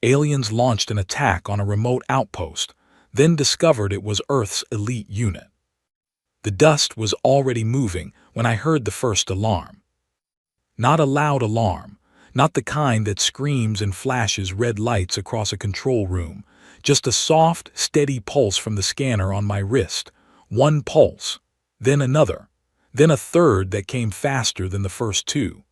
Aliens launched an attack on a remote outpost, then discovered it was Earth's elite unit. The dust was already moving when I heard the first alarm. Not a loud alarm, not the kind that screams and flashes red lights across a control room, just a soft, steady pulse from the scanner on my wrist. One pulse, then another, then a third that came faster than the first two.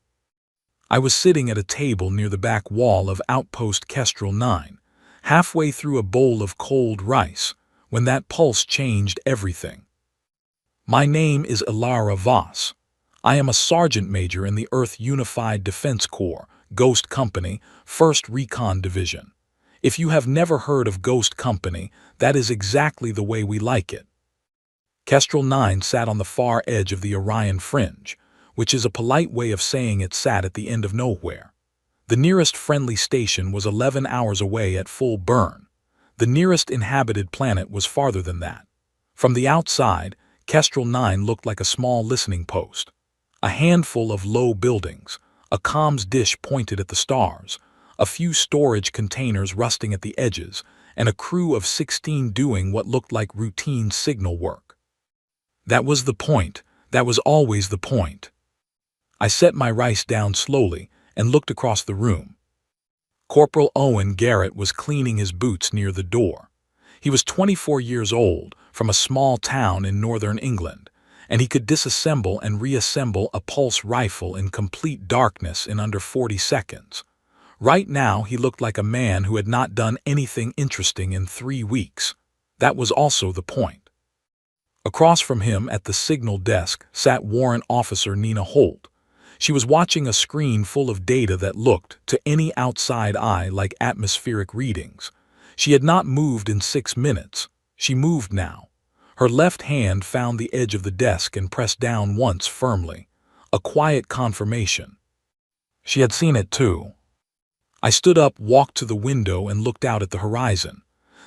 I was sitting at a table near the back wall of Outpost Kestrel 9, halfway through a bowl of cold rice, when that pulse changed everything. My name is Ilara Voss. I am a sergeant major in the Earth Unified Defense Corps, Ghost Company, 1st Recon Division. If you have never heard of Ghost Company, that is exactly the way we like it. Kestrel 9 sat on the far edge of the Orion Fringe, which is a polite way of saying it sat at the end of nowhere. The nearest friendly station was 11 hours away at full burn. The nearest inhabited planet was farther than that. From the outside, Kestrel 9 looked like a small listening post. A handful of low buildings, a comms dish pointed at the stars, a few storage containers rusting at the edges, and a crew of 16 doing what looked like routine signal work. That was the point. That was always the point. I set my rice down slowly and looked across the room. Corporal Owen Garrett was cleaning his boots near the door. He was 24 years old, from a small town in northern England, and he could disassemble and reassemble a pulse rifle in complete darkness in under 40 seconds. Right now he looked like a man who had not done anything interesting in 3 weeks. That was also the point. Across from him at the signal desk sat Warrant Officer Nina Holt. She was watching a screen full of data that looked, to any outside eye, like atmospheric readings. She had not moved in 6 minutes. She moved now. Her left hand found the edge of the desk and pressed down once firmly. A quiet confirmation. She had seen it too. I stood up, walked to the window, and looked out at the horizon.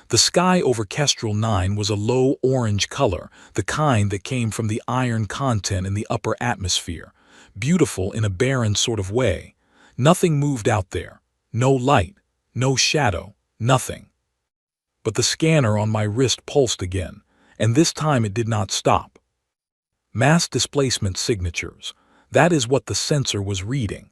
The sky over Kestrel 9 was a low orange color, the kind that came from the iron content in the upper atmosphere. Beautiful in a barren sort of way. Nothing moved out there. No light, no shadow, nothing. But the scanner on my wrist pulsed again, and this time it did not stop. Mass displacement signatures. That is what the sensor was reading.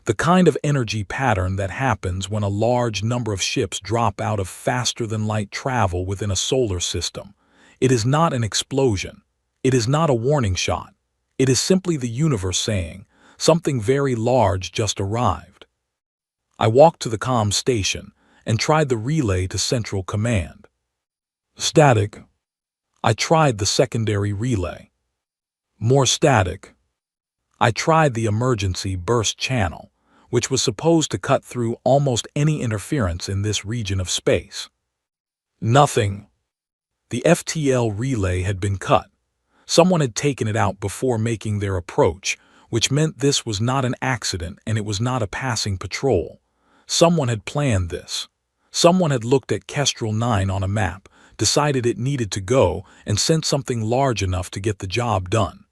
The kind of energy pattern that happens when a large number of ships drop out of faster-than-light travel within a solar system. It is not an explosion. It is not a warning shot. It is simply the universe saying, something very large just arrived. I walked to the comm station and tried the relay to Central Command. Static. I tried the secondary relay. More static. I tried the emergency burst channel, which was supposed to cut through almost any interference in this region of space. Nothing. The FTL relay had been cut. Someone had taken it out before making their approach, which meant this was not an accident and it was not a passing patrol. Someone had planned this. Someone had looked at Kestrel 9 on a map, decided it needed to go, and sent something large enough to get the job done.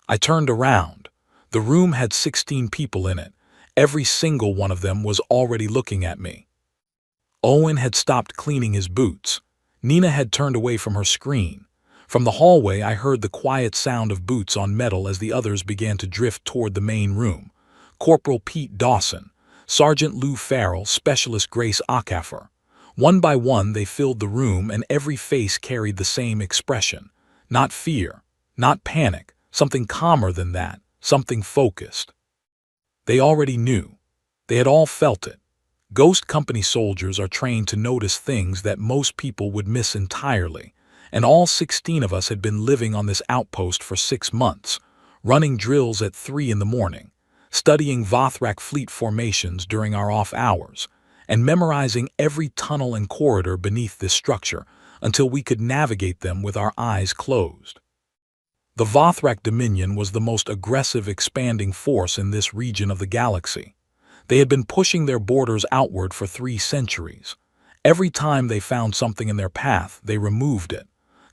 I turned around. The room had 16 people in it. Every single one of them was already looking at me. Owen had stopped cleaning his boots. Nina had turned away from her screen. From the hallway I heard the quiet sound of boots on metal as the others began to drift toward the main room. Corporal Pete Dawson, Sergeant Lou Farrell, Specialist Grace Acaffer. One by one they filled the room and every face carried the same expression. Not fear, not panic, something calmer than that, something focused. They already knew. They had all felt it. Ghost Company soldiers are trained to notice things that most people would miss entirely. And all 16 of us had been living on this outpost for 6 months, running drills at 3 in the morning, studying Vothrak fleet formations during our off hours, and memorizing every tunnel and corridor beneath this structure until we could navigate them with our eyes closed. The Vothrak Dominion was the most aggressive expanding force in this region of the galaxy. They had been pushing their borders outward for 3 centuries. Every time they found something in their path, they removed it.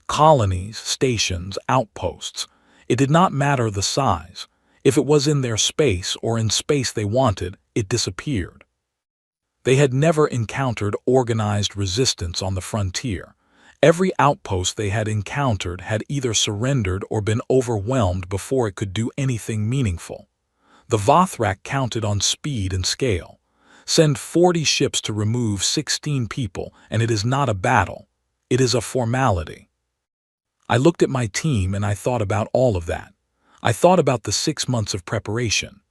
Colonies, stations, outposts. It did not matter the size. If it was in their space or in space they wanted, it disappeared. They had never encountered organized resistance on the frontier. Every outpost they had encountered had either surrendered or been overwhelmed before it could do anything meaningful. The Vothrak counted on speed and scale. Send 40 ships to remove 16 people, and it is not a battle. It is a formality. I looked at my team and I thought about all of that. I thought about the 6 months of preparation.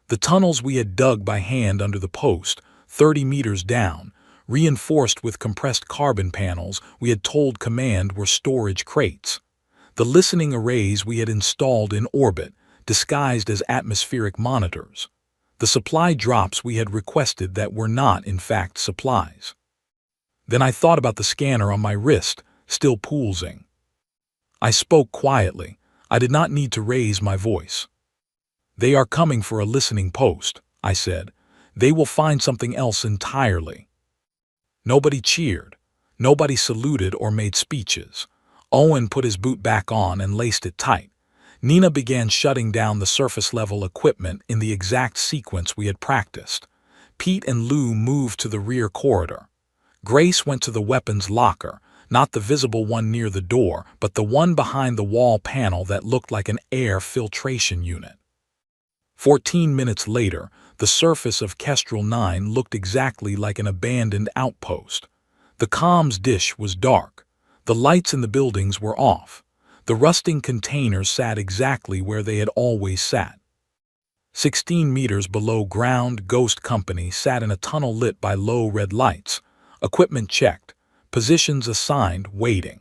The tunnels we had dug by hand under the post, 30 meters down, reinforced with compressed carbon panels we had told command were storage crates. The listening arrays we had installed in orbit, disguised as atmospheric monitors. The supply drops we had requested that were not, in fact, supplies. Then I thought about the scanner on my wrist, still pulsing. I spoke quietly. I did not need to raise my voice. "They are coming for a listening post," I said. "They will find something else entirely." Nobody cheered. Nobody saluted or made speeches. Owen put his boot back on and laced it tight. Nina began shutting down the surface-level equipment in the exact sequence we had practiced. Pete and Lou moved to the rear corridor. Grace went to the weapons locker, not the visible one near the door, but the one behind the wall panel that looked like an air filtration unit. 14 minutes later, the surface of Kestrel 9 looked exactly like an abandoned outpost. The comms dish was dark. The lights in the buildings were off. The rusting containers sat exactly where they had always sat. 16 meters below ground, Ghost Company sat in a tunnel lit by low red lights. Equipment checked. Positions assigned, waiting.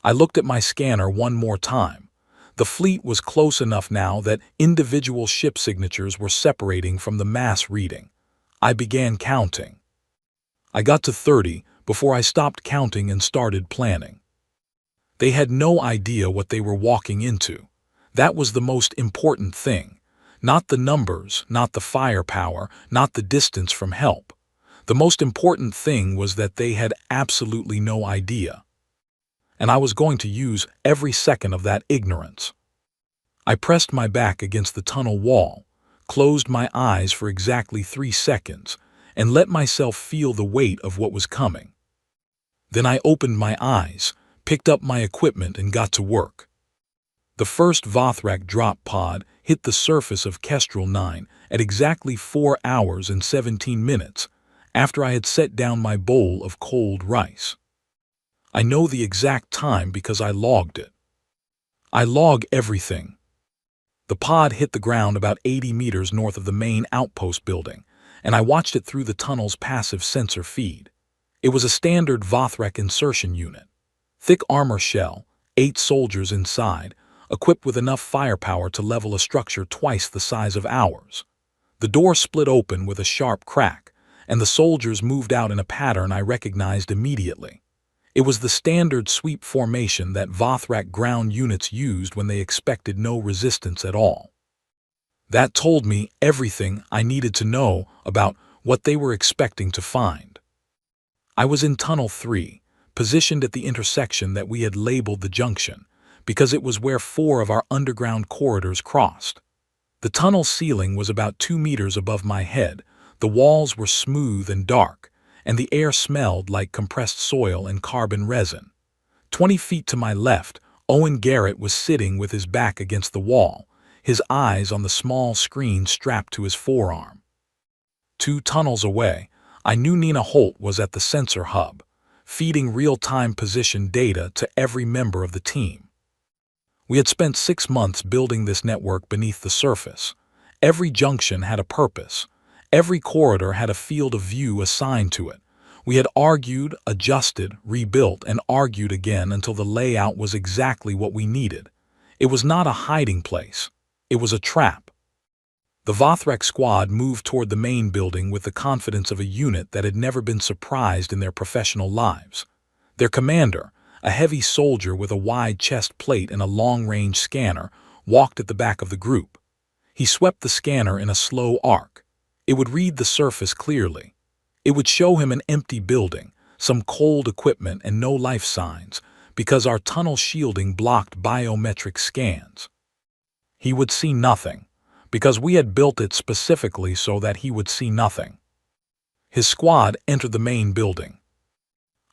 I looked at my scanner one more time. The fleet was close enough now that individual ship signatures were separating from the mass reading. I began counting. I got to 30 before I stopped counting and started planning. They had no idea what they were walking into. That was the most important thing. Not the numbers, not the firepower, not the distance from help. The most important thing was that they had absolutely no idea. And I was going to use every second of that ignorance. I pressed my back against the tunnel wall, closed my eyes for exactly 3 seconds, and let myself feel the weight of what was coming. Then I opened my eyes, picked up my equipment, and got to work. The first Vothrak drop pod hit the surface of Kestrel 9 at exactly 4 hours and 17 minutes after I had set down my bowl of cold rice. I know the exact time because I logged it. I log everything. The pod hit the ground about 80 meters north of the main outpost building, and I watched it through the tunnel's passive sensor feed. It was a standard Vothrak insertion unit. Thick armor shell, 8 soldiers inside, equipped with enough firepower to level a structure twice the size of ours. The door split open with a sharp crack, and the soldiers moved out in a pattern I recognized immediately. It was the standard sweep formation that Vothrak ground units used when they expected no resistance at all. That told me everything I needed to know about what they were expecting to find. I was in Tunnel 3, positioned at the intersection that we had labeled the junction, because it was where 4 of our underground corridors crossed. The tunnel ceiling was about 2 meters above my head, the walls were smooth and dark, and the air smelled like compressed soil and carbon resin. 20 feet to my left, Owen Garrett was sitting with his back against the wall, his eyes on the small screen strapped to his forearm. 2 tunnels away, I knew Nina Holt was at the sensor hub, feeding real-time position data to every member of the team. We had spent 6 months building this network beneath the surface. Every junction had a purpose. Every corridor had a field of view assigned to it. We had argued, adjusted, rebuilt, and argued again until the layout was exactly what we needed. It was not a hiding place. It was a trap. The Vothrak squad moved toward the main building with the confidence of a unit that had never been surprised in their professional lives. Their commander, a heavy soldier with a wide chest plate and a long-range scanner, walked at the back of the group. He swept the scanner in a slow arc. It would read the surface clearly. It would show him an empty building, some cold equipment and no life signs, because our tunnel shielding blocked biometric scans. He would see nothing, because we had built it specifically so that he would see nothing. His squad entered the main building.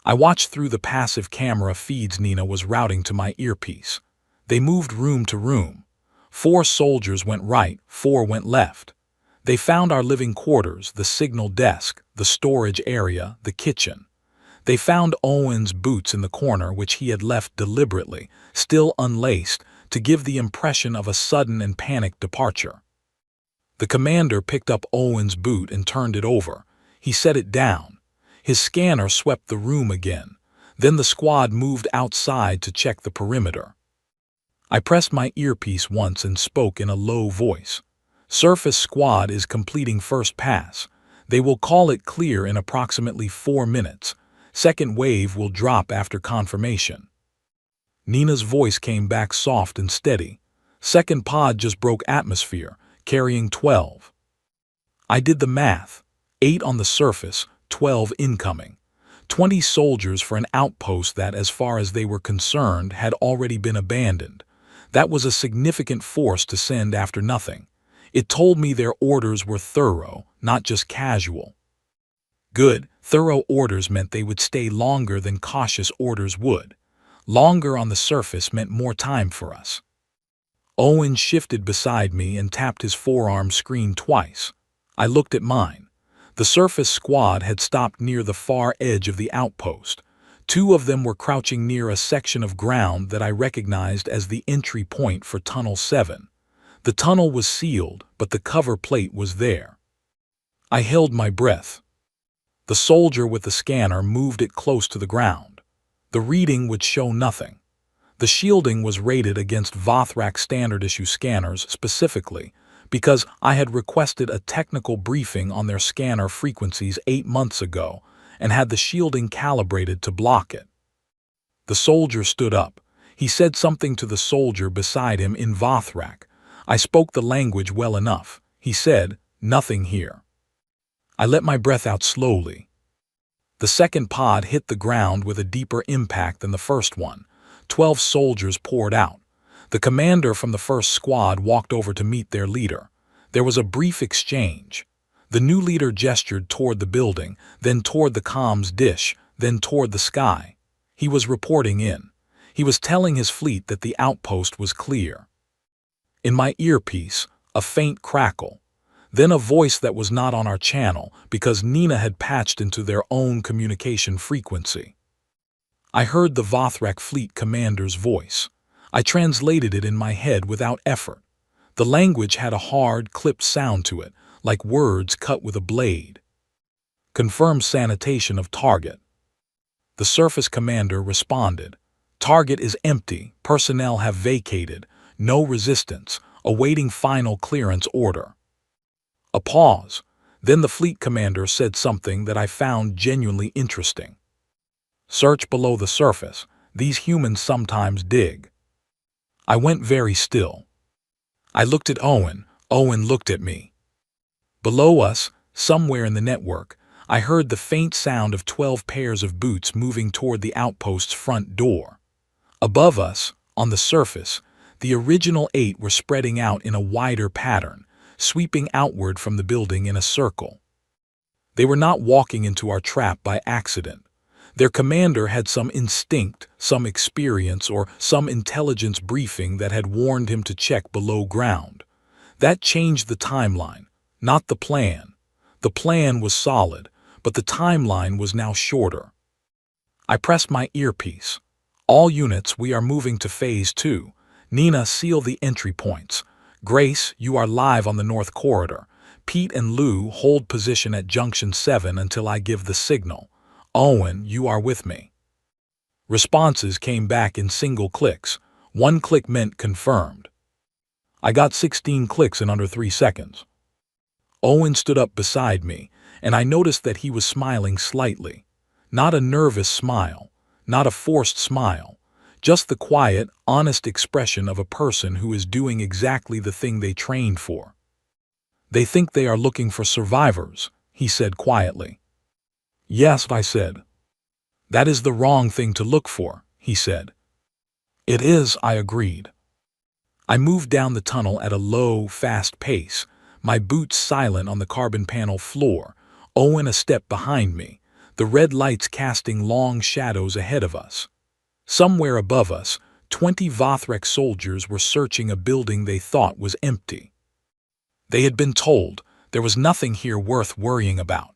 I watched through the passive camera feeds Nina was routing to my earpiece. They moved room to room. 4 soldiers went right, 4 went left. They found our living quarters, the signal desk, the storage area, the kitchen. They found Owen's boots in the corner, which he had left deliberately, still unlaced, to give the impression of a sudden and panicked departure. The commander picked up Owen's boot and turned it over. He set it down. His scanner swept the room again. Then the squad moved outside to check the perimeter. I pressed my earpiece once and spoke in a low voice. Surface squad is completing first pass. They will call it clear in approximately 4 minutes. Second wave will drop after confirmation. Nina's voice came back soft and steady. Second pod just broke atmosphere, carrying 12. I did the math. 8 on the surface, 12 incoming. 20 soldiers for an outpost that, as far as they were concerned, had already been abandoned. That was a significant force to send after nothing. It told me their orders were thorough, not just casual. Good, thorough orders meant they would stay longer than cautious orders would. Longer on the surface meant more time for us. Owen shifted beside me and tapped his forearm screen twice. I looked at mine. The surface squad had stopped near the far edge of the outpost. 2 of them were crouching near a section of ground that I recognized as the entry point for Tunnel 7. The tunnel was sealed, but the cover plate was there. I held my breath. The soldier with the scanner moved it close to the ground. The reading would show nothing. The shielding was rated against Vothrak standard-issue scanners specifically because I had requested a technical briefing on their scanner frequencies 8 months ago and had the shielding calibrated to block it. The soldier stood up. He said something to the soldier beside him in Vothrak. I spoke the language well enough. He said, "Nothing here." I let my breath out slowly. The second pod hit the ground with a deeper impact than the first one. 12 soldiers poured out. The commander from the first squad walked over to meet their leader. There was a brief exchange. The new leader gestured toward the building, then toward the comms dish, then toward the sky. He was reporting in. He was telling his fleet that the outpost was clear. In my earpiece, a faint crackle. Then a voice that was not on our channel because Nina had patched into their own communication frequency. I heard the Vothrak fleet commander's voice. I translated it in my head without effort. The language had a hard, clipped sound to it, like words cut with a blade. Confirm sanitation of target. The surface commander responded. Target is empty, personnel have vacated, no resistance, awaiting final clearance order. A pause. Then the fleet commander said something that I found genuinely interesting. Search below the surface. These humans sometimes dig. I went very still. I looked at Owen. Owen looked at me. Below us, somewhere in the network, I heard the faint sound of 12 pairs of boots moving toward the outpost's front door. Above us, on the surface, the original 8 were spreading out in a wider pattern, sweeping outward from the building in a circle. They were not walking into our trap by accident. Their commander had some instinct, some experience, or some intelligence briefing that had warned him to check below ground. That changed the timeline, not the plan. The plan was solid, but the timeline was now shorter. I pressed my earpiece. All units, we are moving to Phase 2. Nina, seal the entry points. Grace, you are live on the North Corridor. Pete and Lou, hold position at Junction 7 until I give the signal. Owen, you are with me. Responses came back in single clicks. 1 click meant confirmed. I got 16 clicks in under 3 seconds. Owen stood up beside me, and I noticed that he was smiling slightly. Not a nervous smile, not a forced smile. Just the quiet, honest expression of a person who is doing exactly the thing they trained for. They think they are looking for survivors, he said quietly. Yes, I said. That is the wrong thing to look for, he said. It is, I agreed. I moved down the tunnel at a low, fast pace, my boots silent on the carbon panel floor, Owen a step behind me, the red lights casting long shadows ahead of us. Somewhere above us, 20 Vothrek soldiers were searching a building they thought was empty. They had been told there was nothing here worth worrying about.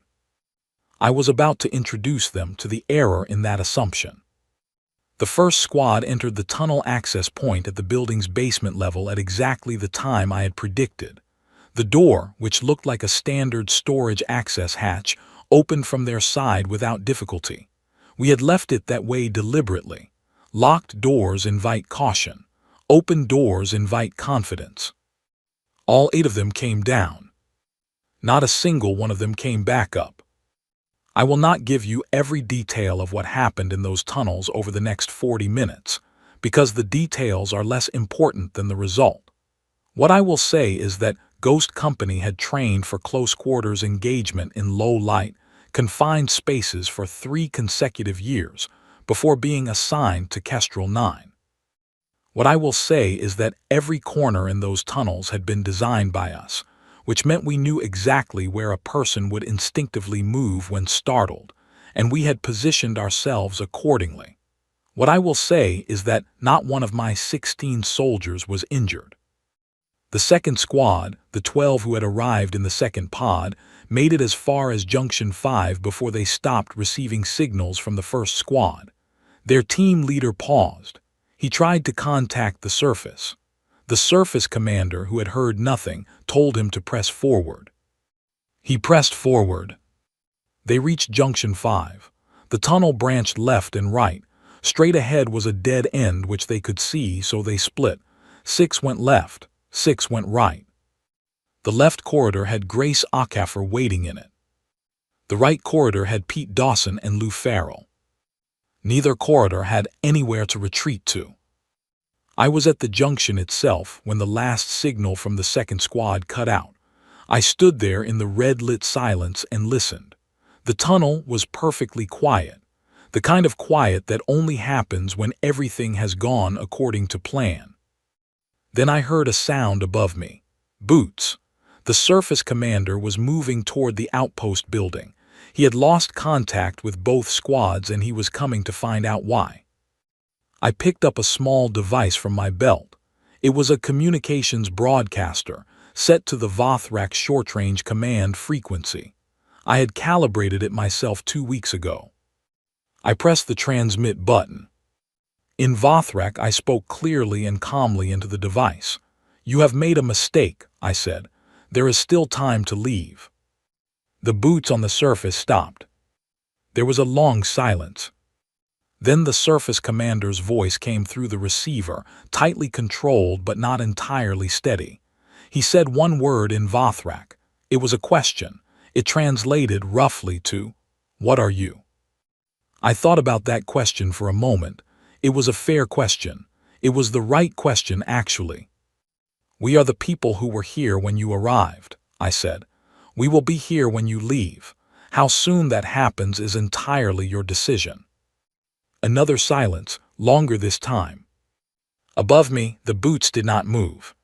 I was about to introduce them to the error in that assumption. The first squad entered the tunnel access point at the building's basement level at exactly the time I had predicted. The door, which looked like a standard storage access hatch, opened from their side without difficulty. We had left it that way deliberately. Locked doors invite caution. Open doors invite confidence. All 8 of them came down. Not a single one of them came back up. I will not give you every detail of what happened in those tunnels over the next 40 minutes, because the details are less important than the result. What I will say is that Ghost Company had trained for close-quarters engagement in low-light, confined spaces for 3 consecutive years before being assigned to Kestrel 9. What I will say is that every corner in those tunnels had been designed by us, which meant we knew exactly where a person would instinctively move when startled, and we had positioned ourselves accordingly. What I will say is that not one of my 16 soldiers was injured. The second squad, the 12 who had arrived in the second pod, made it as far as Junction 5 before they stopped receiving signals from the first squad. Their team leader paused. He tried to contact the surface. The surface commander, who had heard nothing, told him to press forward. He pressed forward. They reached Junction 5. The tunnel branched left and right. Straight ahead was a dead end which they could see, so they split. 6 went left, 6 went right. The left corridor had Grace Acaffer waiting in it. The right corridor had Pete Dawson and Lou Farrell. Neither corridor had anywhere to retreat to. I was at the junction itself when the last signal from the second squad cut out. I stood there in the red-lit silence and listened. The tunnel was perfectly quiet, the kind of quiet that only happens when everything has gone according to plan. Then I heard a sound above me. Boots. The surface commander was moving toward the outpost building. He had lost contact with both squads and he was coming to find out why. I picked up a small device from my belt. It was a communications broadcaster, set to the Vothrek short-range command frequency. I had calibrated it myself 2 weeks ago. I pressed the transmit button. In Vothrek, I spoke clearly and calmly into the device. "You have made a mistake," I said. "There is still time to leave." The boots on the surface stopped. There was a long silence. Then the surface commander's voice came through the receiver, tightly controlled but not entirely steady. He said one word in Vothrek. It was a question. It translated roughly to, "What are you?" I thought about that question for a moment. It was a fair question. It was the right question, actually. "We are the people who were here when you arrived," I said. "We will be here when you leave. How soon that happens is entirely your decision." Another silence, longer this time. Above me, the boots did not move.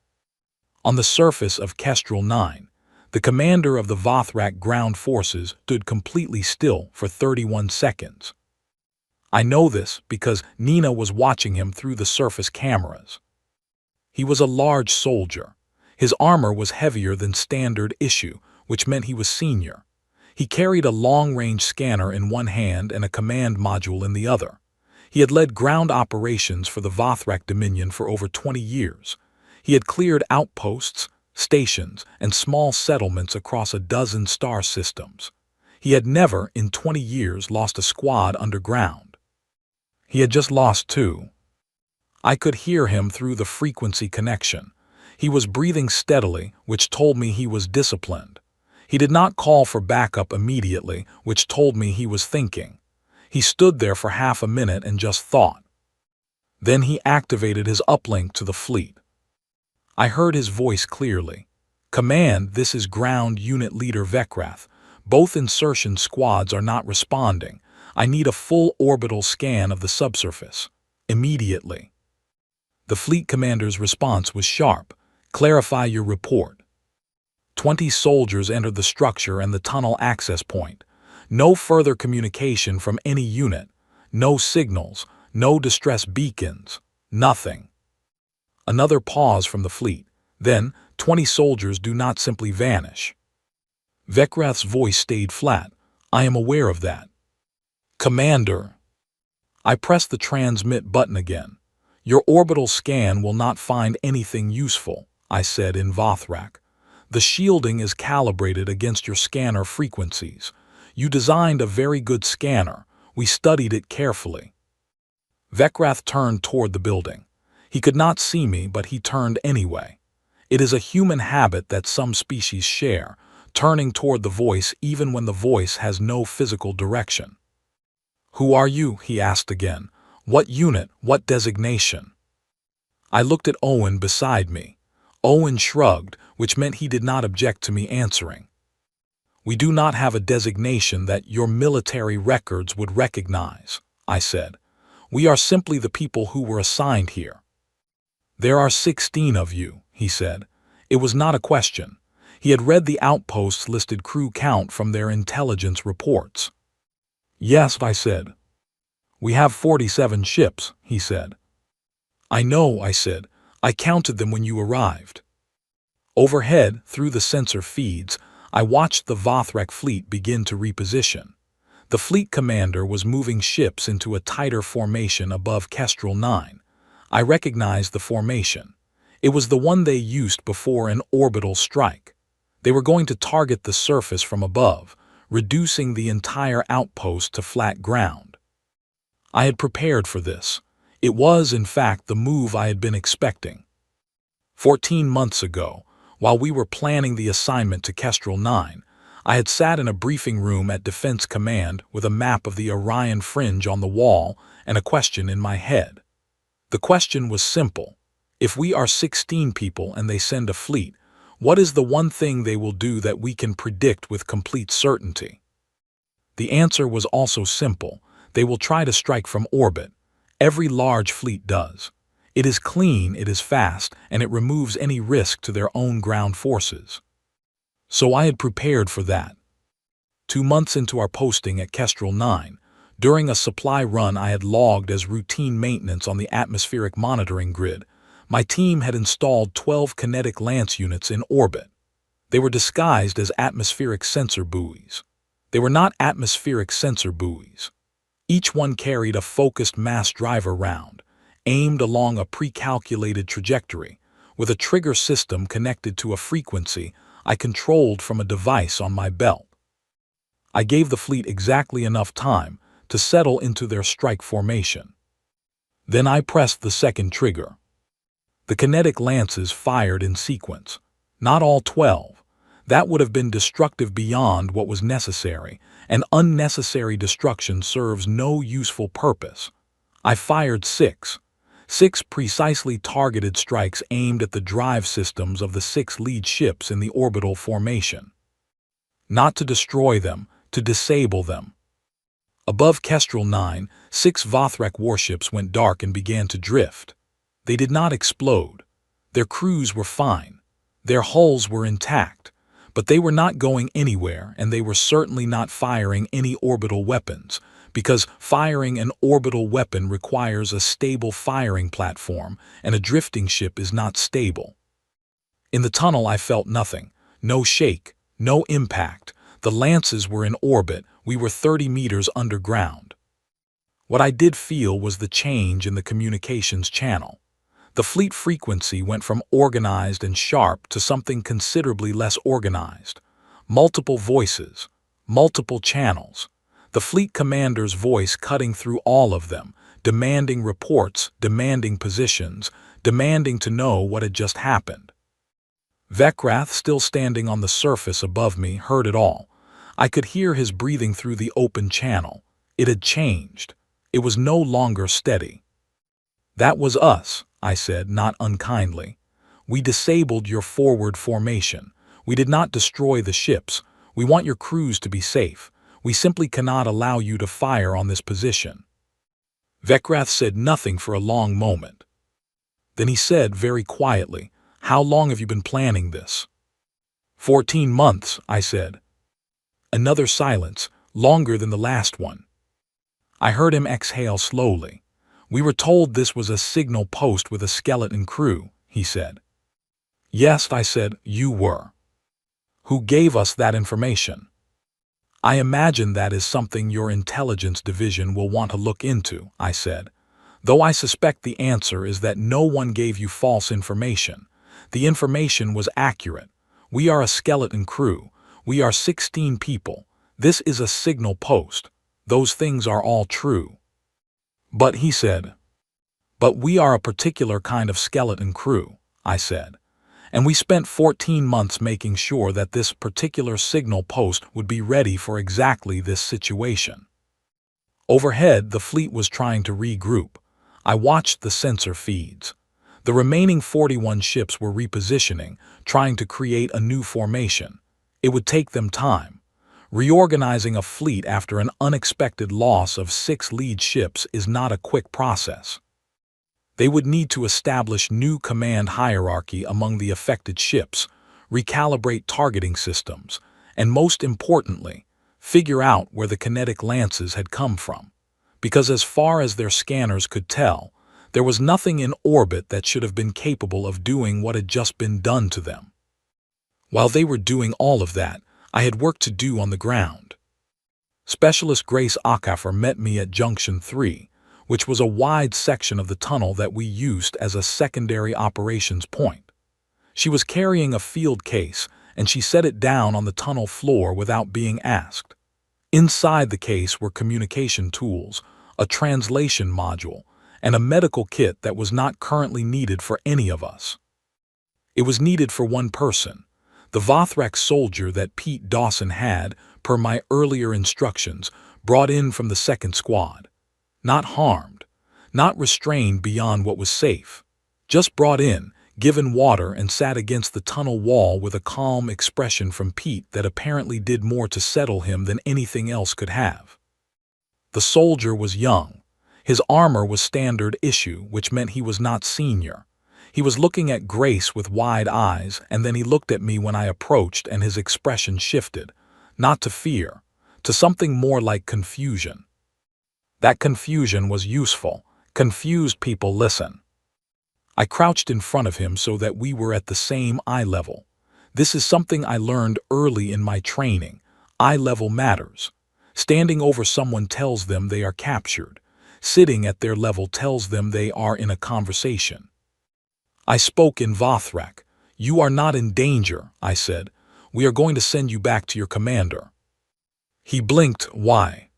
On the surface of Kestrel 9, the commander of the Vothrek ground forces stood completely still for 31 seconds. I know this because Nina was watching him through the surface cameras. He was a large soldier. His armor was heavier than standard issue, which meant he was senior. He carried a long-range scanner in one hand and a command module in the other. He had led ground operations for the Vothrek Dominion for over 20 years. He had cleared outposts, stations, and small settlements across a dozen star systems. He had never, in 20 years, lost a squad underground. He had just lost 2. I could hear him through the frequency connection. He was breathing steadily, which told me he was disciplined. He did not call for backup immediately, which told me he was thinking. He stood there for half a minute and just thought. Then he activated his uplink to the fleet. I heard his voice clearly. "Command, this is Ground Unit Leader Vekrath. Both insertion squads are not responding. I need a full orbital scan of the subsurface. Immediately." The fleet commander's response was sharp. "Clarify your report." 20 soldiers entered the structure and the tunnel access point. No further communication from any unit. No signals, no distress beacons, nothing. Another pause from the fleet. Then, 20 soldiers do not simply vanish. Vecrath's voice stayed flat. I am aware of that. Commander. I pressed the transmit button again. Your orbital scan will not find anything useful, I said in Vothrak. The shielding is calibrated against your scanner frequencies. You designed a very good scanner. We studied it carefully. Vecrath turned toward the building. He could not see me, but he turned anyway. It is a human habit that some species share, turning toward the voice even when the voice has no physical direction. Who are you? He asked again. What unit? What designation? I looked at Owen beside me. Owen shrugged, which meant he did not object to me answering. We do not have a designation that your military records would recognize, I said. We are simply the people who were assigned here. There are 16 of you, he said. It was not a question. He had read the outpost's listed crew count from their intelligence reports. Yes, I said. We have 47 ships, he said. I know, I said. I counted them when you arrived. Overhead, through the sensor feeds, I watched the Vothrak fleet begin to reposition. The fleet commander was moving ships into a tighter formation above Kestrel 9. I recognized the formation. It was the one they used before an orbital strike. They were going to target the surface from above, reducing the entire outpost to flat ground. I had prepared for this. It was, in fact, the move I had been expecting. 14 months ago, while we were planning the assignment to Kestrel 9, I had sat in a briefing room at Defense Command with a map of the Orion Fringe on the wall and a question in my head. The question was simple. If we are 16 people and they send a fleet, what is the one thing they will do that we can predict with complete certainty? The answer was also simple. They will try to strike from orbit. Every large fleet does. It is clean, it is fast, and it removes any risk to their own ground forces. So I had prepared for that. 2 months into our posting at Kestrel 9, during a supply run I had logged as routine maintenance on the atmospheric monitoring grid, my team had installed 12 kinetic lance units in orbit. They were disguised as atmospheric sensor buoys. They were not atmospheric sensor buoys. Each one carried a focused mass driver round, aimed along a pre-calculated trajectory, with a trigger system connected to a frequency I controlled from a device on my belt. I gave the fleet exactly enough time to settle into their strike formation. Then I pressed the second trigger. The kinetic lances fired in sequence. Not all 12. That would have been destructive beyond what was necessary, and unnecessary destruction serves no useful purpose. I fired 6. 6 precisely targeted strikes aimed at the drive systems of the 6 lead ships in the orbital formation. Not to destroy them, to disable them. Above Kestrel 9, 6 Vothrak warships went dark and began to drift. They did not explode. Their crews were fine. Their hulls were intact. But they were not going anywhere, and they were certainly not firing any orbital weapons, because firing an orbital weapon requires a stable firing platform, and a drifting ship is not stable. In the tunnel I felt nothing. No shake, no impact. The lances were in orbit. We were 30 meters underground. What I did feel was the change in the communications channel. The fleet frequency went from organized and sharp to something considerably less organized. Multiple voices, multiple channels. The fleet commander's voice cutting through all of them, demanding reports, demanding positions, demanding to know what had just happened. Vecrath, still standing on the surface above me, heard it all. I could hear his breathing through the open channel. It had changed. It was no longer steady. That was us, I said, not unkindly. We disabled your forward formation. We did not destroy the ships. We want your crews to be safe. We simply cannot allow you to fire on this position. Vecrath said nothing for a long moment. Then he said very quietly, "How long have you been planning this?" 14 months, I said. Another silence, longer than the last one. I heard him exhale slowly. We were told this was a signal post with a skeleton crew, he said. Yes, I said, you were. Who gave us that information? I imagine that is something your intelligence division will want to look into, I said. Though I suspect the answer is that no one gave you false information. The information was accurate. We are a skeleton crew. We are 16 people. This is a signal post. Those things are all true. But he said, but we are a particular kind of skeleton crew, I said. And we spent 14 months making sure that this particular signal post would be ready for exactly this situation. Overhead, the fleet was trying to regroup. I watched the sensor feeds. The remaining 41 ships were repositioning, trying to create a new formation. It would take them time. Reorganizing a fleet after an unexpected loss of 6 lead ships is not a quick process. They would need to establish new command hierarchy among the affected ships, recalibrate targeting systems, and most importantly, figure out where the kinetic lances had come from. Because as far as their scanners could tell, there was nothing in orbit that should have been capable of doing what had just been done to them. While they were doing all of that, I had work to do on the ground. Specialist Grace Acaffer met me at Junction 3, which was a wide section of the tunnel that we used as a secondary operations point. She was carrying a field case, and she set it down on the tunnel floor without being asked. Inside the case were communication tools, a translation module, and a medical kit that was not currently needed for any of us. It was needed for one person, the Vothrak soldier that Pete Dawson had, per my earlier instructions, brought in from the second squad. Not harmed, not restrained beyond what was safe, just brought in, given water, and sat against the tunnel wall with a calm expression from Pete that apparently did more to settle him than anything else could have. The soldier was young. His armor was standard issue, which meant he was not senior. He was looking at Grace with wide eyes, and then he looked at me when I approached, and his expression shifted, not to fear, to something more like confusion. That confusion was useful. Confused people listen. I crouched in front of him so that we were at the same eye level. This is something I learned early in my training. Eye level matters. Standing over someone tells them they are captured. Sitting at their level tells them they are in a conversation. I spoke in Vothrak. You are not in danger, I said. We are going to send you back to your commander. He blinked. Why?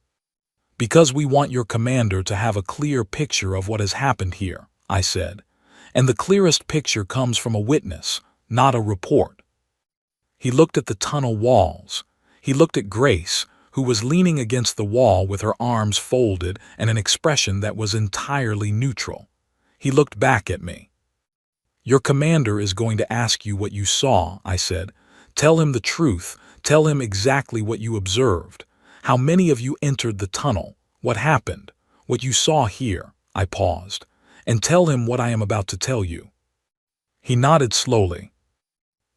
Because we want your commander to have a clear picture of what has happened here, I said. And the clearest picture comes from a witness, not a report. He looked at the tunnel walls. He looked at Grace, who was leaning against the wall with her arms folded and an expression that was entirely neutral. He looked back at me. Your commander is going to ask you what you saw, I said. Tell him the truth. Tell him exactly what you observed. How many of you entered the tunnel? What happened? What you saw here? I paused. And tell him what I am about to tell you. He nodded slowly.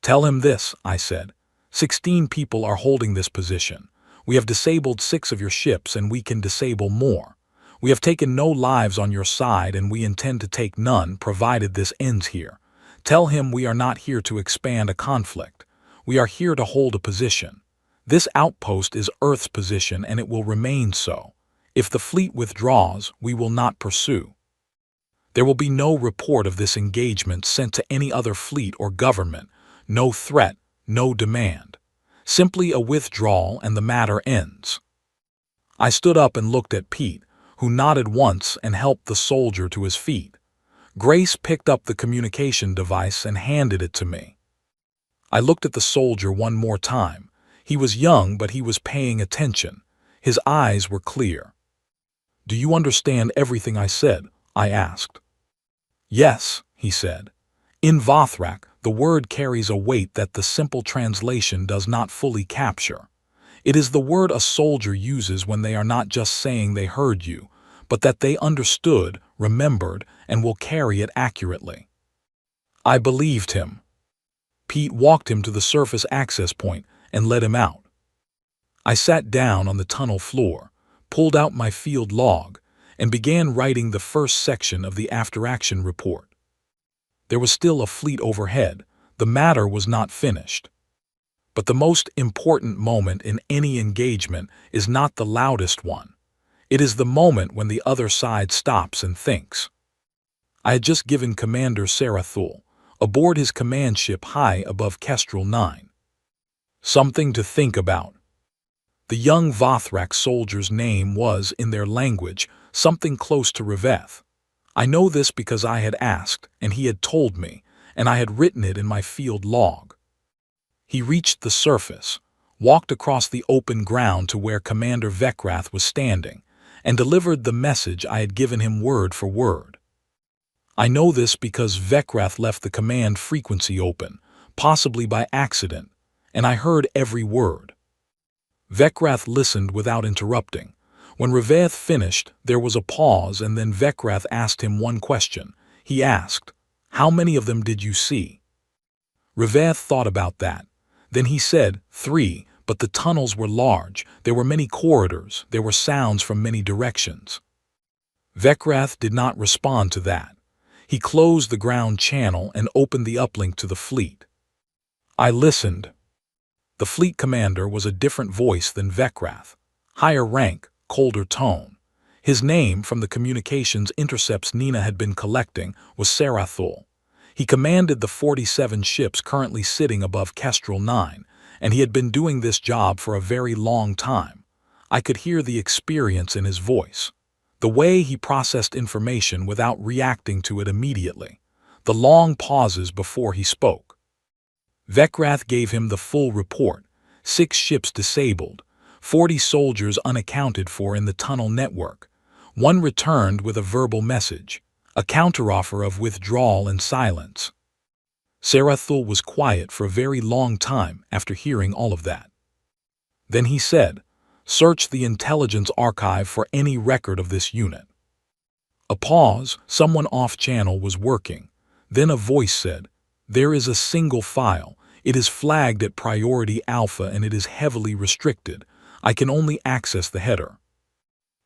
Tell him this, I said. 16 people are holding this position. We have disabled 6 of your ships, and we can disable more. We have taken no lives on your side, and we intend to take none, provided this ends here. Tell him we are not here to expand a conflict. We are here to hold a position. This outpost is Earth's position, and it will remain so. If the fleet withdraws, we will not pursue. There will be no report of this engagement sent to any other fleet or government, no threat, no demand. Simply a withdrawal, and the matter ends. I stood up and looked at Pete, who nodded once and helped the soldier to his feet. Grace picked up the communication device and handed it to me. I looked at the soldier one more time. He was young, but he was paying attention. His eyes were clear. Do you understand everything I said? I asked. Yes, he said. In Vothrak, the word carries a weight that the simple translation does not fully capture. It is the word a soldier uses when they are not just saying they heard you, but that they understood, remembered, and will carry it accurately. I believed him. Pete walked him to the surface access point and let him out. I sat down on the tunnel floor, pulled out my field log, and began writing the first section of the after-action report. There was still a fleet overhead. The matter was not finished. But the most important moment in any engagement is not the loudest one. It is the moment when the other side stops and thinks. I had just given Commander Sarathul, aboard his command ship high above Kestrel 9, something to think about. The young Vothrak soldier's name was, in their language, something close to Riveth. I know this because I had asked, and he had told me, and I had written it in my field log. He reached the surface, walked across the open ground to where Commander Vekrath was standing, and delivered the message I had given him word for word. I know this because Vekrath left the command frequency open, possibly by accident, and I heard every word. Vekrath listened without interrupting. When Riveth finished, there was a pause, and then Vekrath asked him one question. He asked, "How many of them did you see?" Riveth thought about that. Then he said, 3, but the tunnels were large, there were many corridors, there were sounds from many directions. Vekrath did not respond to that. He closed the ground channel and opened the uplink to the fleet. I listened. The fleet commander was a different voice than Vekrath. Higher rank, colder tone. His name, from the communications intercepts Nina had been collecting, was Sarathul. He commanded the 47 ships currently sitting above Kestrel 9, and he had been doing this job for a very long time. I could hear the experience in his voice. The way he processed information without reacting to it immediately. The long pauses before he spoke. Vekrath gave him the full report. 6 ships disabled, 40 soldiers unaccounted for in the tunnel network. 1 returned with a verbal message, a counteroffer of withdrawal and silence. Sarathul was quiet for a very long time after hearing all of that. Then he said, "Search the intelligence archive for any record of this unit." A pause, someone off-channel was working. Then a voice said, "There is a single file. It is flagged at Priority Alpha and it is heavily restricted. I can only access the header."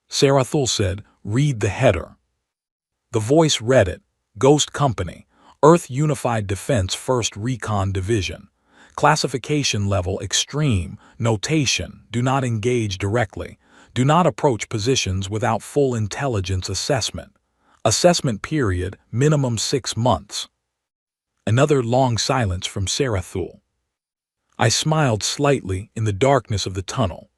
Sarathul said, "Read the header." The voice read it. Ghost Company, Earth Unified Defense 1st Recon Division. Classification level extreme. Notation, do not engage directly. Do not approach positions without full intelligence assessment. Assessment period, minimum 6 months. Another long silence from Sarathul. I smiled slightly in the darkness of the tunnel.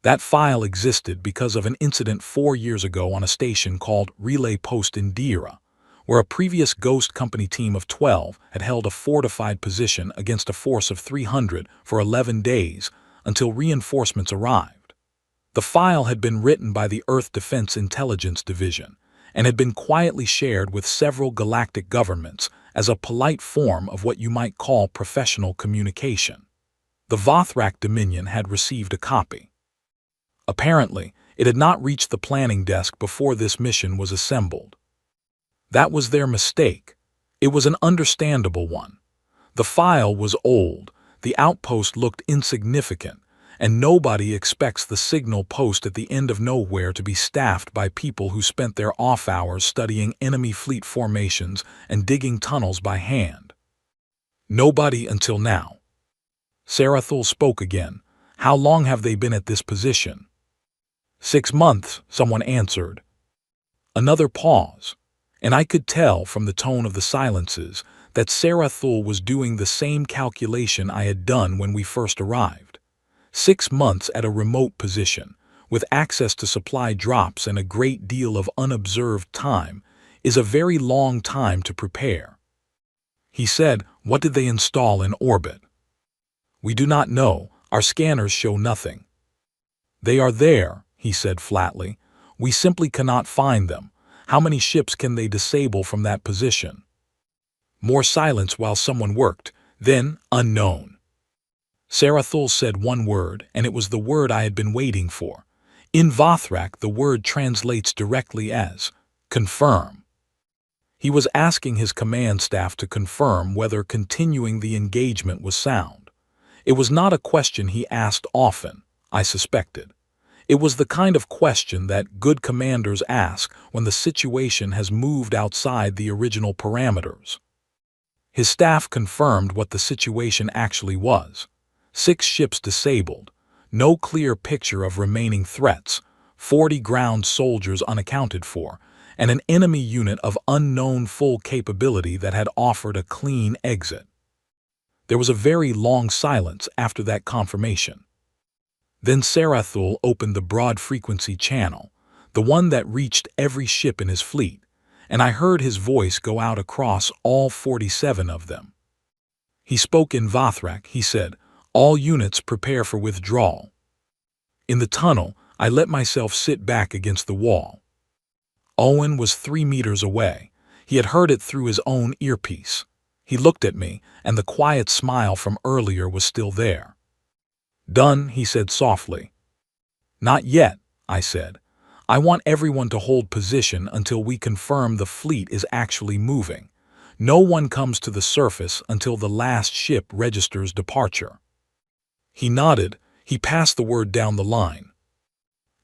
That file existed because of an incident 4 years ago on a station called Relay Post Indira, where a previous Ghost Company team of 12 had held a fortified position against a force of 300 for 11 days until reinforcements arrived. The file had been written by the Earth Defense Intelligence Division and had been quietly shared with several galactic governments as a polite form of what you might call professional communication. The Vothrak Dominion had received a copy. Apparently, it had not reached the planning desk before this mission was assembled. That was their mistake. It was an understandable one. The file was old, the outpost looked insignificant, and nobody expects the signal post at the end of nowhere to be staffed by people who spent their off hours studying enemy fleet formations and digging tunnels by hand. Nobody until now. Sarathul spoke again. "How long have they been at this position?" 6 months, someone answered. Another pause, and I could tell from the tone of the silences that Sarathul was doing the same calculation I had done when we first arrived. 6 months at a remote position, with access to supply drops and a great deal of unobserved time, is a very long time to prepare. He said, "What did they install in orbit?" "We do not know. Our scanners show nothing." "They are there," he said flatly. "We simply cannot find them. How many ships can they disable from that position?" More silence while someone worked. Then, unknown. Sarathul said one word, and it was the word I had been waiting for. In Vothrak, the word translates directly as confirm. He was asking his command staff to confirm whether continuing the engagement was sound. It was not a question he asked often, I suspected. It was the kind of question that good commanders ask when the situation has moved outside the original parameters. His staff confirmed what the situation actually was. 6 ships disabled, no clear picture of remaining threats, 40 ground soldiers unaccounted for, and an enemy unit of unknown full capability that had offered a clean exit. There was a very long silence after that confirmation. Then Sarathul opened the broad-frequency channel, the one that reached every ship in his fleet, and I heard his voice go out across all 47 of them. He spoke in Vathrak. He said, "All units prepare for withdrawal." In the tunnel, I let myself sit back against the wall. Owen was 3 meters away. He had heard it through his own earpiece. He looked at me, and the quiet smile from earlier was still there. "Done," he said softly. "Not yet," I said. "I want everyone to hold position until we confirm the fleet is actually moving. No one comes to the surface until the last ship registers departure." He nodded. He passed the word down the line.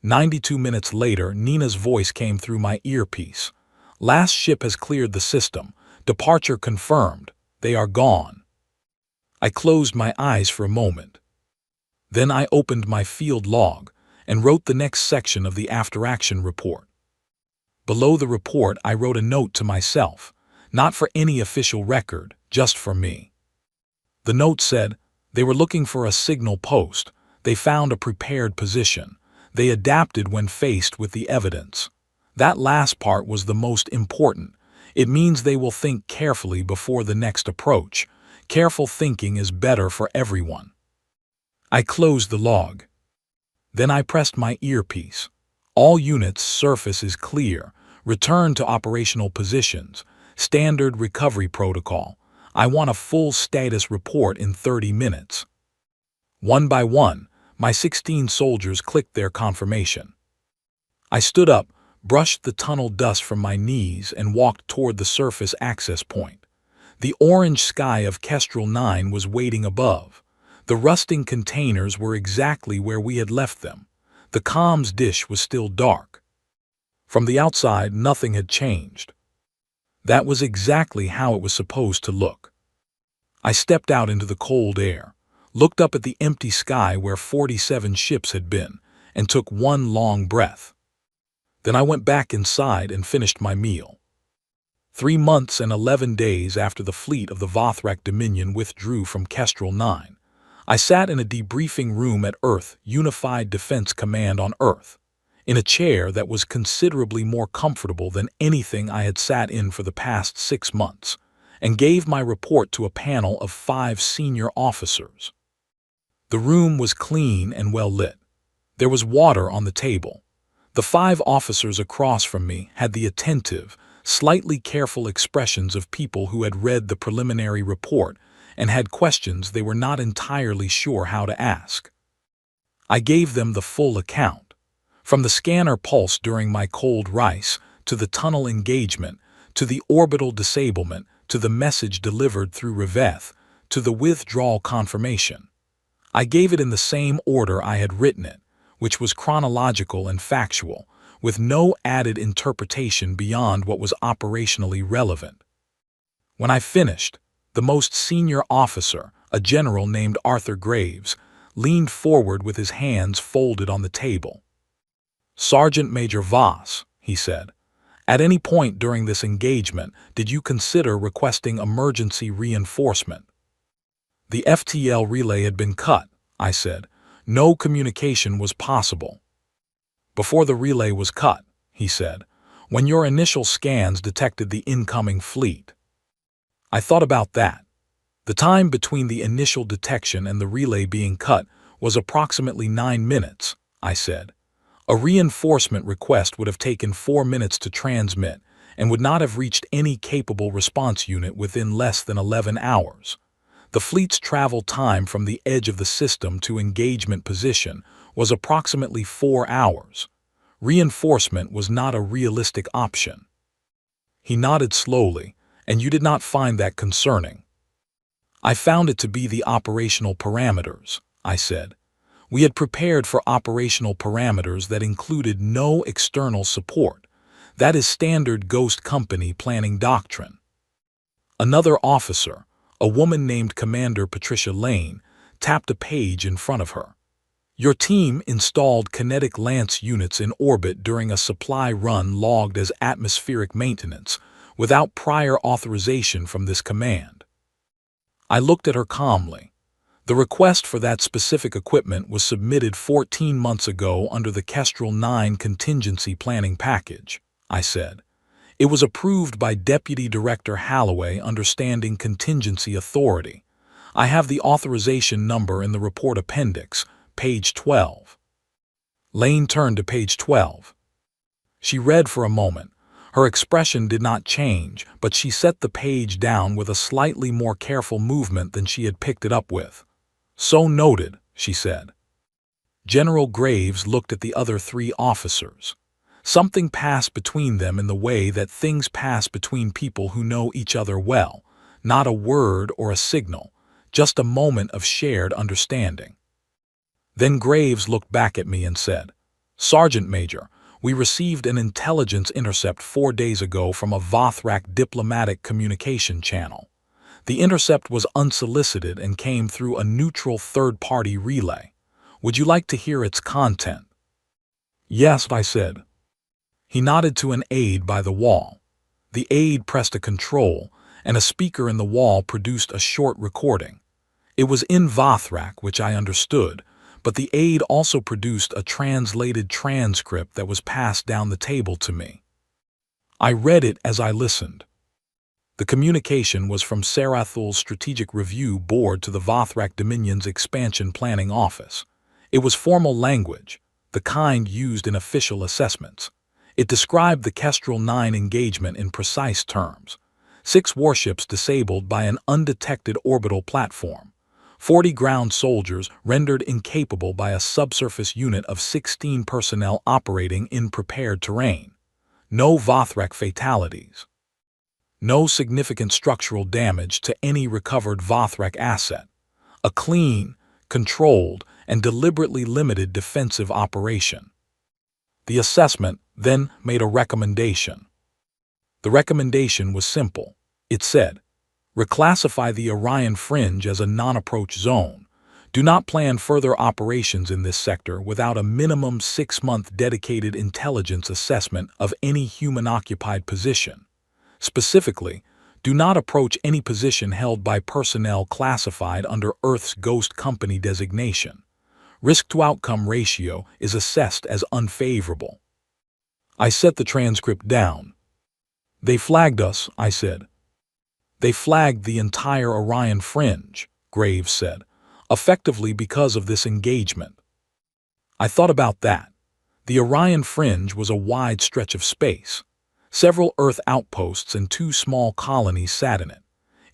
92 minutes later, Nina's voice came through my earpiece. "Last ship has cleared the system. Departure confirmed. They are gone." I closed my eyes for a moment. Then I opened my field log and wrote the next section of the after-action report. Below the report, I wrote a note to myself, not for any official record, just for me. The note said, "They were looking for a signal post. They found a prepared position. They adapted when faced with the evidence." That last part was the most important. It means they will think carefully before the next approach. Careful thinking is better for everyone. I closed the log. Then I pressed my earpiece. "All units, surface is clear. Return to operational positions. Standard recovery protocol. I want a full status report in 30 minutes." One by one, my 16 soldiers clicked their confirmation. I stood up, brushed the tunnel dust from my knees, and walked toward the surface access point. The orange sky of Kestrel 9 was waiting above. The rusting containers were exactly where we had left them. The comms dish was still dark. From the outside, nothing had changed. That was exactly how it was supposed to look. I stepped out into the cold air, looked up at the empty sky where 47 ships had been, and took one long breath. Then I went back inside and finished my meal. 3 months and 11 days after the fleet of the Vothrak Dominion withdrew from Kestrel 9, I sat in a debriefing room at Earth Unified Defense Command on Earth, in a chair that was considerably more comfortable than anything I had sat in for the past 6 months, and gave my report to a panel of 5 senior officers. The room was clean and well lit. There was water on the table. The 5 officers across from me had the attentive, slightly careful expressions of people who had read the preliminary report and had questions they were not entirely sure how to ask. I gave them the full account, from the scanner pulse during my cold rice, to the tunnel engagement, to the orbital disablement, to the message delivered through Reveth, to the withdrawal confirmation. I gave it in the same order I had written it, which was chronological and factual, with no added interpretation beyond what was operationally relevant. When I finished, the most senior officer, a general named Arthur Graves, leaned forward with his hands folded on the table. "Sergeant Major Voss," he said, "at any point during this engagement did you consider requesting emergency reinforcement?" "The FTL relay had been cut," I said. "No communication was possible." "Before the relay was cut," he said, "when your initial scans detected the incoming fleet." I thought about that. The time between the initial detection and the relay being cut was approximately 9 minutes, I said. A reinforcement request would have taken 4 minutes to transmit and would not have reached any capable response unit within less than 11 hours. The fleet's travel time from the edge of the system to engagement position was approximately 4 hours. Reinforcement was not a realistic option. He nodded slowly. And you did not find that concerning? I found it to be the operational parameters, I said. We had prepared for operational parameters that included no external support. That is standard ghost company planning doctrine. Another officer, a woman named Commander Patricia Lane, tapped a page in front of her. Your team installed kinetic lance units in orbit during a supply run logged as atmospheric maintenance, without prior authorization from this command. I looked at her calmly. The request for that specific equipment was submitted 14 months ago under the Kestrel 9 contingency planning package, I said. It was approved by Deputy Director Halloway under Standing Contingency Authority. I have the authorization number in the report appendix, page 12. Lane turned to page 12. She read for a moment. Her expression did not change, but she set the page down with a slightly more careful movement than she had picked it up with. So noted, she said. General Graves looked at the other three officers. Something passed between them in the way that things pass between people who know each other well, not a word or a signal, just a moment of shared understanding. Then Graves looked back at me and said, Sergeant Major, we received an intelligence intercept 4 days ago from a Vothrak diplomatic communication channel. The intercept was unsolicited and came through a neutral third-party relay. Would you like to hear its content? Yes, I said. He nodded to an aide by the wall. The aide pressed a control, and a speaker in the wall produced a short recording. It was in Vothrak, which I understood, but the aide also produced a translated transcript that was passed down the table to me. I read it as I listened. The communication was from Sarathul's Strategic Review Board to the Vothrak Dominion's Expansion Planning Office. It was formal language, the kind used in official assessments. It described the Kestrel 9 engagement in precise terms. 6 warships disabled by an undetected orbital platform. 40 ground soldiers rendered incapable by a subsurface unit of 16 personnel operating in prepared terrain. No Vothrak fatalities. No significant structural damage to any recovered Vothrak asset. A clean, controlled, and deliberately limited defensive operation. The assessment then made a recommendation. The recommendation was simple. It said, reclassify the Orion Fringe as a non-approach zone. Do not plan further operations in this sector without a minimum 6-month dedicated intelligence assessment of any human-occupied position. Specifically, do not approach any position held by personnel classified under Earth's Ghost Company designation. Risk-to-outcome ratio is assessed as unfavorable. I set the transcript down. They flagged us, I said. They flagged the entire Orion Fringe, Graves said, effectively because of this engagement. I thought about that. The Orion Fringe was a wide stretch of space. Several Earth outposts and 2 small colonies sat in it.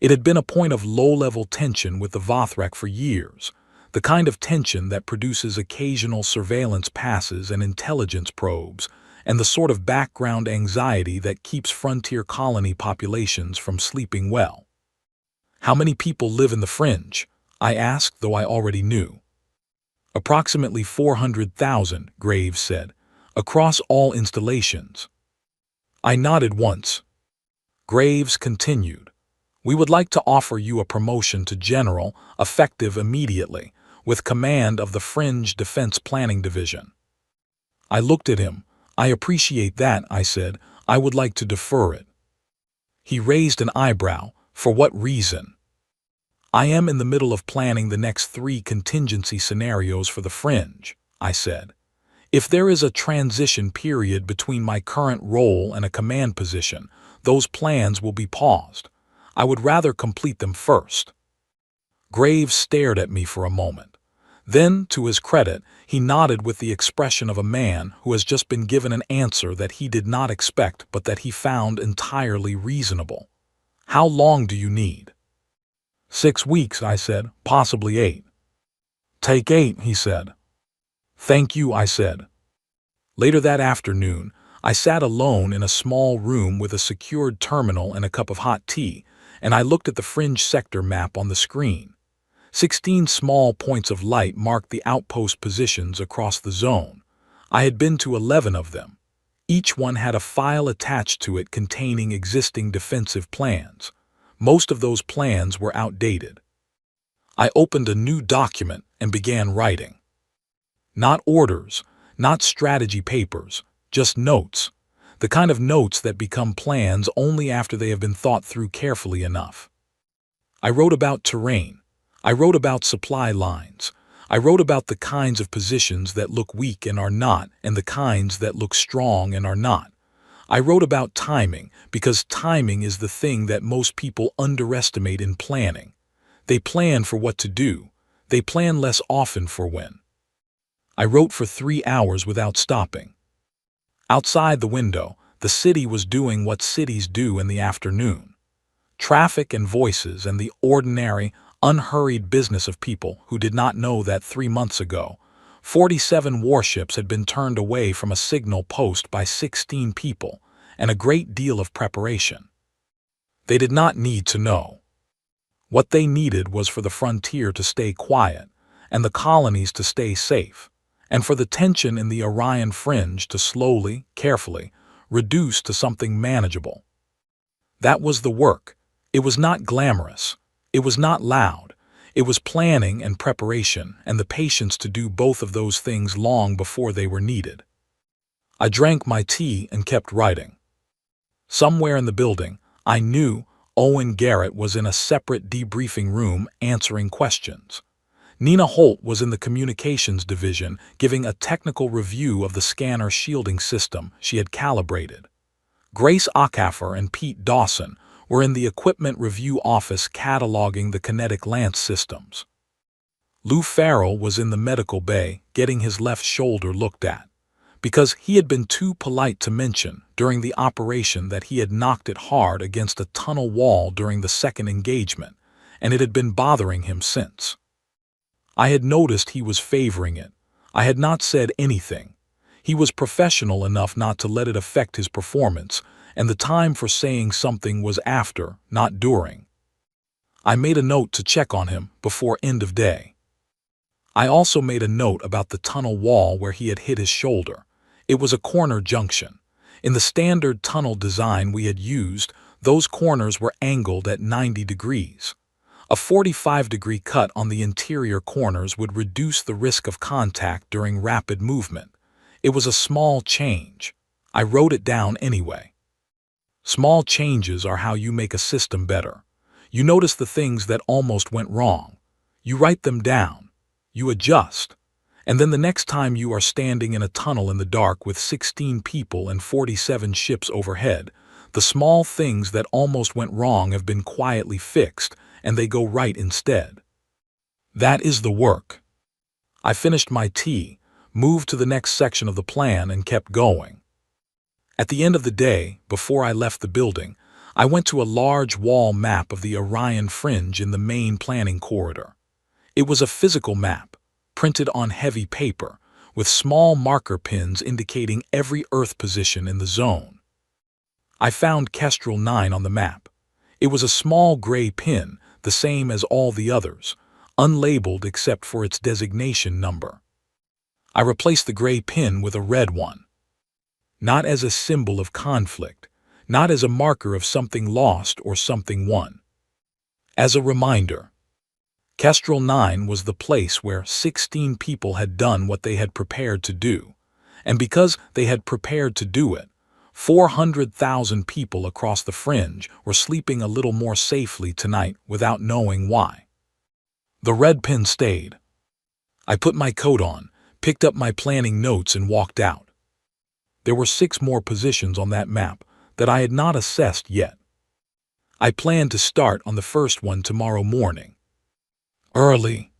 It had been a point of low-level tension with the Vothrak for years, the kind of tension that produces occasional surveillance passes and intelligence probes, and the sort of background anxiety that keeps frontier colony populations from sleeping well. How many people live in the Fringe? I asked, though I already knew. Approximately 400,000, Graves said, across all installations. I nodded once. Graves continued, we would like to offer you a promotion to general, effective immediately, with command of the Fringe Defense Planning Division. I looked at him. I appreciate that, I said. I would like to defer it. He raised an eyebrow. For what reason? I am in the middle of planning the next 3 contingency scenarios for the Fringe, I said. If there is a transition period between my current role and a command position, those plans will be paused. I would rather complete them first. Graves stared at me for a moment. Then, to his credit, he nodded with the expression of a man who has just been given an answer that he did not expect but that he found entirely reasonable. How long do you need? 6 weeks, I said, possibly 8. Take 8, he said. Thank you, I said. Later that afternoon, I sat alone in a small room with a secured terminal and a cup of hot tea, and I looked at the fringe sector map on the screen. 16 small points of light marked the outpost positions across the zone. I had been to 11 of them. Each one had a file attached to it containing existing defensive plans. Most of those plans were outdated. I opened a new document and began writing. Not orders, not strategy papers, just notes. The kind of notes that become plans only after they have been thought through carefully enough. I wrote about terrain. I wrote about supply lines. I wrote about the kinds of positions that look weak and are not, and the kinds that look strong and are not. I wrote about timing because timing is the thing that most people underestimate in planning. They plan for what to do. They plan less often for when. I wrote for 3 hours without stopping. Outside the window, the city was doing what cities do in the afternoon. Traffic and voices and the ordinary, unhurried business of people who did not know that 3 months ago, 47 warships had been turned away from a signal post by 16 people and a great deal of preparation. They did not need to know. What they needed was for the frontier to stay quiet and the colonies to stay safe, and for the tension in the Orion fringe to slowly, carefully, reduce to something manageable. That was the work. It was not glamorous. It was not loud. It was planning and preparation and the patience to do both of those things long before they were needed. I drank my tea and kept writing. Somewhere in the building, I knew Owen Garrett was in a separate debriefing room answering questions. Nina Holt was in the communications division giving a technical review of the scanner shielding system she had calibrated. Grace Acaffer and Pete Dawson were in the equipment review office cataloging the kinetic lance systems. Lou Farrell was in the medical bay getting his left shoulder looked at, because he had been too polite to mention during the operation that he had knocked it hard against a tunnel wall during the second engagement, and it had been bothering him since. I had noticed he was favoring it. I had not said anything. He was professional enough not to let it affect his performance, and the time for saying something was after, not during. I made a note to check on him before end of day. I also made a note about the tunnel wall where he had hit his shoulder. It was a corner junction. In the standard tunnel design we had used, those corners were angled at 90 degrees. A 45-degree cut on the interior corners would reduce the risk of contact during rapid movement. It was a small change. I wrote it down anyway. Small changes are how you make a system better. You notice the things that almost went wrong. You write them down. You adjust. And then the next time you are standing in a tunnel in the dark with 16 people and 47 ships overhead, the small things that almost went wrong have been quietly fixed, and they go right instead. That is the work. I finished my tea, moved to the next section of the plan, and kept going. At the end of the day, before I left the building, I went to a large wall map of the Orion fringe in the main planning corridor. It was a physical map, printed on heavy paper, with small marker pins indicating every Earth position in the zone. I found Kestrel 9 on the map. It was a small gray pin, the same as all the others, unlabeled except for its designation number. I replaced the gray pin with a red one. Not as a symbol of conflict, not as a marker of something lost or something won. As a reminder. Kestrel 9 was the place where 16 people had done what they had prepared to do, and because they had prepared to do it, 400,000 people across the fringe were sleeping a little more safely tonight without knowing why. The red pin stayed. I put my coat on, picked up my planning notes, and walked out. There were 6 more positions on that map that I had not assessed yet. I planned to start on the first one tomorrow morning. Early.